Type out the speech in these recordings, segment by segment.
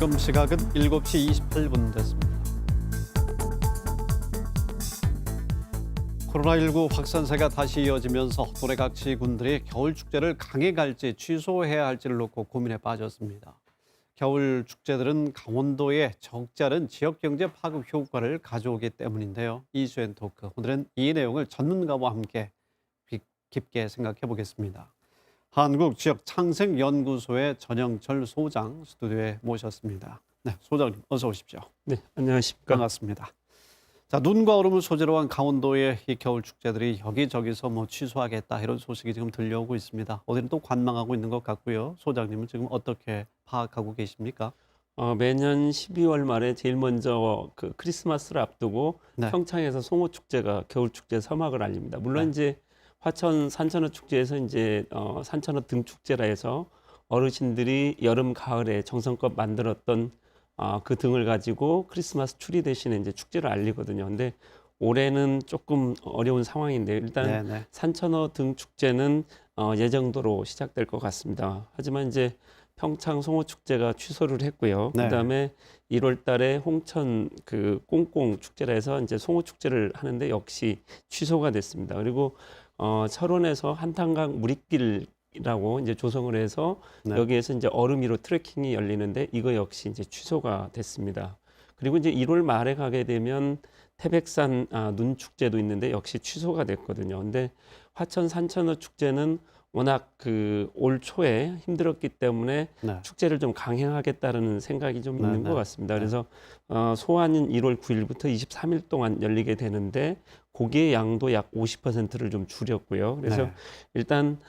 지금 시각은 7시 28분 됐습니다. 코로나19 확산세가 다시 이어지면서 노래각시군들이 겨울 축제를 강행 갈지 취소해야 할지를 놓고 고민에 빠졌습니다. 겨울 축제들은 강원도의 적지 않은 지역 경제 파급 효과를 가져오기 때문인데요. 이슈앤 토크, 오늘은 이 내용을 전문가와 함께 깊게 생각해 보겠습니다. 한국지역창생연구소의 전영철 소장 스튜디오에 모셨습니다. 네, 소장님 어서 오십시오. 네, 안녕하십니까. 반갑습니다. 자, 눈과 얼음을 소재로 한 강원도의 이 겨울 축제들이 여기저기서 취소하겠다 이런 소식이 지금 들려오고 있습니다. 어디는 또 관망하고 있는 것 같고요. 소장님은 지금 어떻게 파악하고 계십니까? 매년 12월 말에 제일 먼저 그 크리스마스를 앞두고 네. 평창에서 송호 축제가 겨울 축제 서막을 알립니다. 물론 네. 이제 화천 산천어 축제에서 이제 산천어 등 축제라 해서 어르신들이 여름 가을에 정성껏 만들었던 그 등을 가지고 크리스마스 추리 대신에 이제 축제를 알리거든요. 근데 올해는 조금 어려운 상황인데 일단 네네. 산천어 등 축제는 예정대로 시작될 것 같습니다. 하지만 이제 평창 송호 축제가 취소를 했고요. 네. 그다음에 1월 달에 홍천 그 꽁꽁 축제라 해서 이제 송호 축제를 하는데 역시 취소가 됐습니다. 그리고 철원에서 한탄강 물익길이라고 이제 조성을 해서 네. 여기에서 이제 얼음 위로 트레킹이 열리는데 이거 역시 이제 취소가 됐습니다. 그리고 이제 1월 말에 가게 되면 태백산 눈 축제도 있는데 역시 취소가 됐거든요. 근데 화천 산천어 축제는 워낙 그 올 초에 힘들었기 때문에 네. 축제를 좀 강행하겠다는 생각이 좀 있는 네. 것 같습니다. 그래서 소환인 1월 9일부터 23일 동안 열리게 되는데 고기의 양도 약 50%를 좀 줄였고요. 그래서 네. 일단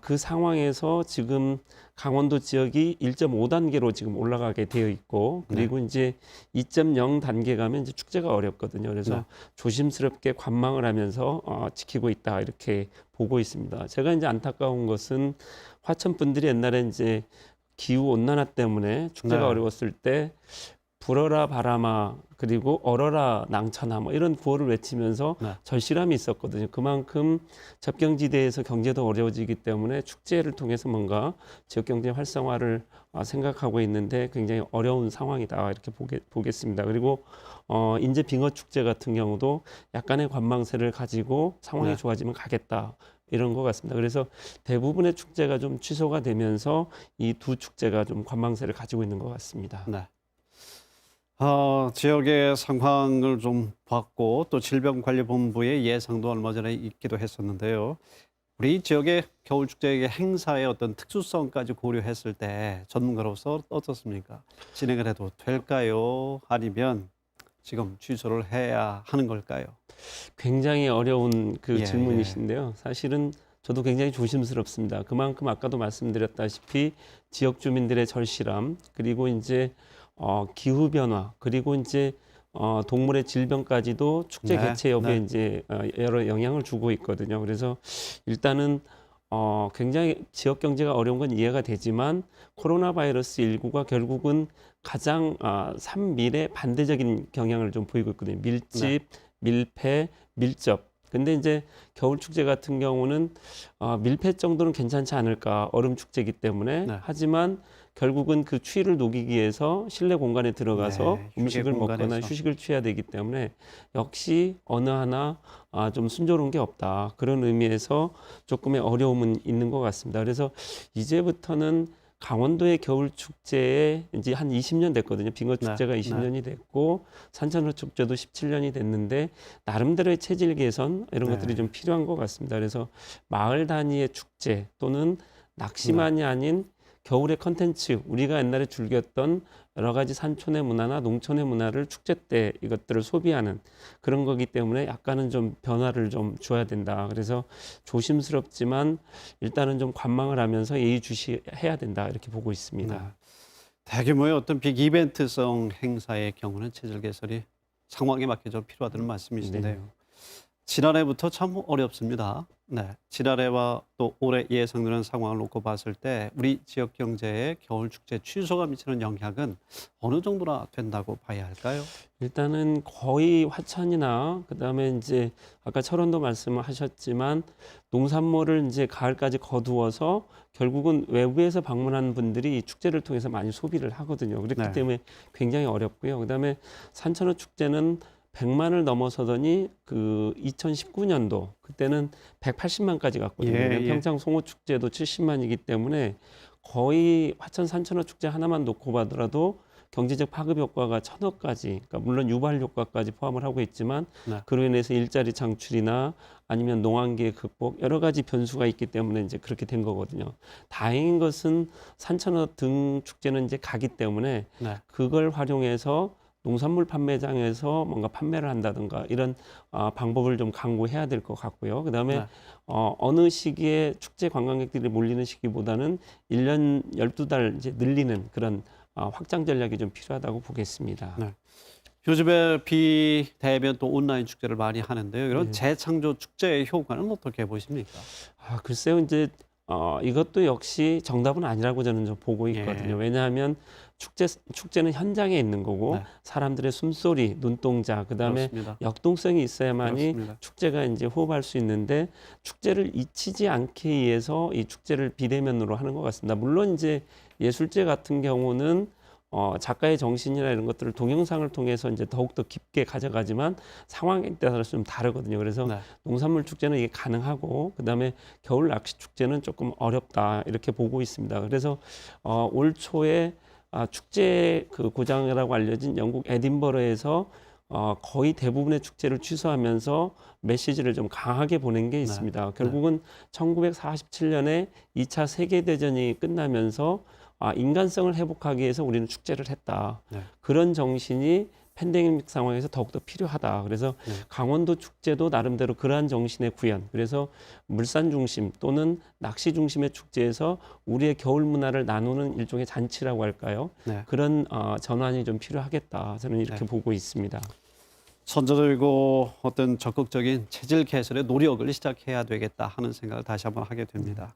그 상황에서 지금 강원도 지역이 1.5단계로 지금 올라가게 되어 있고 그리고 이제 2.0 단계 가면 이제 축제가 어렵거든요. 그래서 네. 조심스럽게 관망을 하면서 지키고 있다 이렇게 보고 있습니다. 제가 이제 안타까운 것은 화천 분들이 옛날에 이제 기후 온난화 때문에 축제가 네. 어려웠을 때 불어라 바람아 그리고 얼어라 낭천아 뭐 이런 구호를 외치면서 네. 절실함이 있었거든요. 그만큼 접경지대에서 경제도 어려워지기 때문에 축제를 통해서 뭔가 지역경제 활성화를 생각하고 있는데 굉장히 어려운 상황이다 이렇게 보겠습니다. 그리고 인제 빙어 축제 같은 경우도 약간의 관망세를 가지고 상황이 네. 좋아지면 가겠다. 이런 것 같습니다. 그래서 대부분의 축제가 좀 취소가 되면서 이 두 축제가 좀 관망세를 가지고 있는 것 같습니다. 네. 지역의 상황을 좀 봤고 또 질병관리본부의 예상도 얼마 전에 있기도 했었는데요. 우리 지역의 겨울축제의 행사의 어떤 특수성까지 고려했을 때 전문가로서 어떻습니까? 진행을 해도 될까요? 아니면 지금 취소를 해야 하는 걸까요? 굉장히 어려운 그 예, 질문이신데요. 사실은 저도 굉장히 조심스럽습니다. 그만큼 아까도 말씀드렸다시피 지역 주민들의 절실함, 그리고 이제 기후 변화, 그리고 이제 동물의 질병까지도 축제 네, 개최 여부에 네. 이제 여러 영향을 주고 있거든요. 그래서 일단은 굉장히 지역 경제가 어려운 건 이해가 되지만 코로나 바이러스 19가 결국은 가장 산밀에 반대적인 경향을 좀 보이고 있거든요. 밀집, 밀폐, 밀접. 근데 이제 겨울 축제 같은 경우는 밀폐 정도는 괜찮지 않을까 얼음 축제이기 때문에 네. 하지만 결국은 그 추위를 녹이기 위해서 실내 공간에 들어가서 네, 음식을 휴게 먹거나 공간에서. 휴식을 취해야 되기 때문에 역시 어느 하나 좀 순조로운 게 없다 그런 의미에서 조금의 어려움은 있는 것 같습니다. 그래서 이제부터는 강원도의 겨울 축제에 이제 한 20년 됐거든요. 빙어 축제가 네, 20년이 됐고 산천어 축제도 17년이 됐는데 나름대로의 체질 개선 이런 네. 것들이 좀 필요한 것 같습니다. 그래서 마을 단위의 축제 또는 낚시만이 아닌 겨울의 컨텐츠 우리가 옛날에 즐겼던 여러 가지 산촌의 문화나 농촌의 문화를 축제 때 이것들을 소비하는 그런 거기 때문에 약간은 좀 변화를 좀 줘야 된다. 그래서 조심스럽지만 일단은 좀 관망을 하면서 예의주시해야 된다 이렇게 보고 있습니다. 네. 대규모의 어떤 빅 이벤트성 행사의 경우는 체질 개선이 상황에 맞게 좀 필요하다는 말씀이신데요. 지난해부터 참 어렵습니다. 네, 지난해와 또 올해 예상되는 상황을 놓고 봤을 때 우리 지역 경제에 겨울 축제 취소가 미치는 영향은 어느 정도나 된다고 봐야 할까요? 일단은 거의 화천이나 그다음에 이제 아까 철원도 말씀하셨지만 농산물을 이제 가을까지 거두어서 결국은 외부에서 방문하는 분들이 이 축제를 통해서 많이 소비를 하거든요. 그렇기 네. 때문에 굉장히 어렵고요. 그다음에 산천어 축제는 100만을 넘어서더니 그 2019년도 그때는 180만까지 갔거든요. 예, 예. 평창 송어 축제도 70만이기 때문에 거의 화천 산천어 축제 하나만 놓고 봐더라도 경제적 파급 효과가 1,000억까지, 그러니까 물론 유발 효과까지 포함을 하고 있지만 네. 그로 인해서 일자리 창출이나 아니면 농한계 극복 여러 가지 변수가 있기 때문에 이제 그렇게 된 거거든요. 다행인 것은 산천어 등 축제는 이제 가기 때문에 네. 그걸 활용해서 농산물 판매장에서 뭔가 판매를 한다든가 이런 방법을 좀 강구해야 될 것 같고요. 그다음에 네. 어느 시기에 축제 관광객들이 몰리는 시기보다는 1년 12달 이제 늘리는 그런 확장 전략이 좀 필요하다고 보겠습니다. 네. 요즘에 비대면 또 온라인 축제를 많이 하는데요. 이런 네. 재창조 축제의 효과는 어떻게 보십니까? 글쎄요, 이제 이것도 역시 정답은 아니라고 저는 좀 보고 예. 있거든요. 왜냐하면 축제는 현장에 있는 거고 네. 사람들의 숨소리, 눈동자, 그다음에 그렇습니다. 역동성이 있어야만이 그렇습니다. 축제가 이제 호흡할 수 있는데 축제를 잊히지 않기 위해서 이 축제를 비대면으로 하는 것 같습니다. 물론 이제 예술제 같은 경우는 작가의 정신이나 이런 것들을 동영상을 통해서 이제 더욱더 깊게 가져가지만 상황에 따라서 좀 다르거든요. 그래서 네. 농산물 축제는 이게 가능하고 그다음에 겨울 낚시 축제는 조금 어렵다 이렇게 보고 있습니다. 그래서 올 초에 축제 그 고장이라고 알려진 영국 에딘버러에서 거의 대부분의 축제를 취소하면서 메시지를 좀 강하게 보낸 게 있습니다. 결국은 1947년에 2차 세계대전이 끝나면서 인간성을 회복하기 위해서 우리는 축제를 했다. 네. 그런 정신이 팬데믹 상황에서 더욱더 필요하다. 그래서 네. 강원도 축제도 나름대로 그러한 정신의 구현. 그래서 물산 중심 또는 낚시 중심의 축제에서 우리의 겨울 문화를 나누는 일종의 잔치라고 할까요? 네. 그런 전환이 좀 필요하겠다. 저는 이렇게 네. 보고 있습니다. 선제적이고 어떤 적극적인 체질 개선의 노력을 시작해야 되겠다 하는 생각을 다시 한번 하게 됩니다.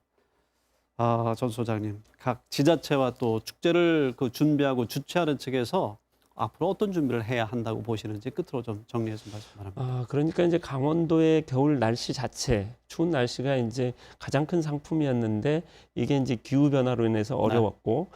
전 소장님, 각 지자체와 또 축제를 준비하고 주최하는 측에서 앞으로 어떤 준비를 해야 한다고 보시는지 끝으로 좀 정리해서 말씀 바랍니다. 그러니까 이제 강원도의 겨울 날씨 자체, 추운 날씨가 이제 가장 큰 상품이었는데 이게 이제 기후 변화로 인해서 어려웠고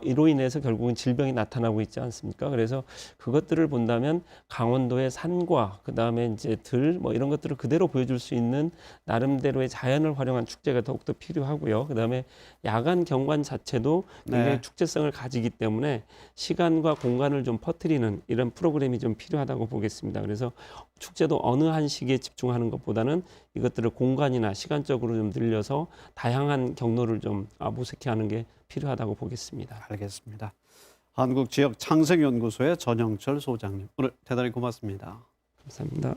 이로 인해서 결국은 질병이 나타나고 있지 않습니까? 그래서 그것들을 본다면 강원도의 산과 그다음에 이제 뭐 이런 것들을 그대로 보여줄 수 있는 나름대로의 자연을 활용한 축제가 더욱더 필요하고요. 그다음에 야간 경관 자체도 굉장히 네. 축제성을 가지기 때문에 시간과 공간을 좀 퍼뜨리는 이런 프로그램이 좀 필요하다고 보겠습니다. 그래서 축제도 어느 한 시기에 집중하는 것보다는 이것들을 공간이나 시간적으로 좀 늘려서 다양한 경로를 좀 모색해 하는 게 필요하다고 보겠습니다. 알겠습니다. 한국지역창생연구소의 전영철 소장님, 오늘 대단히 고맙습니다. 감사합니다.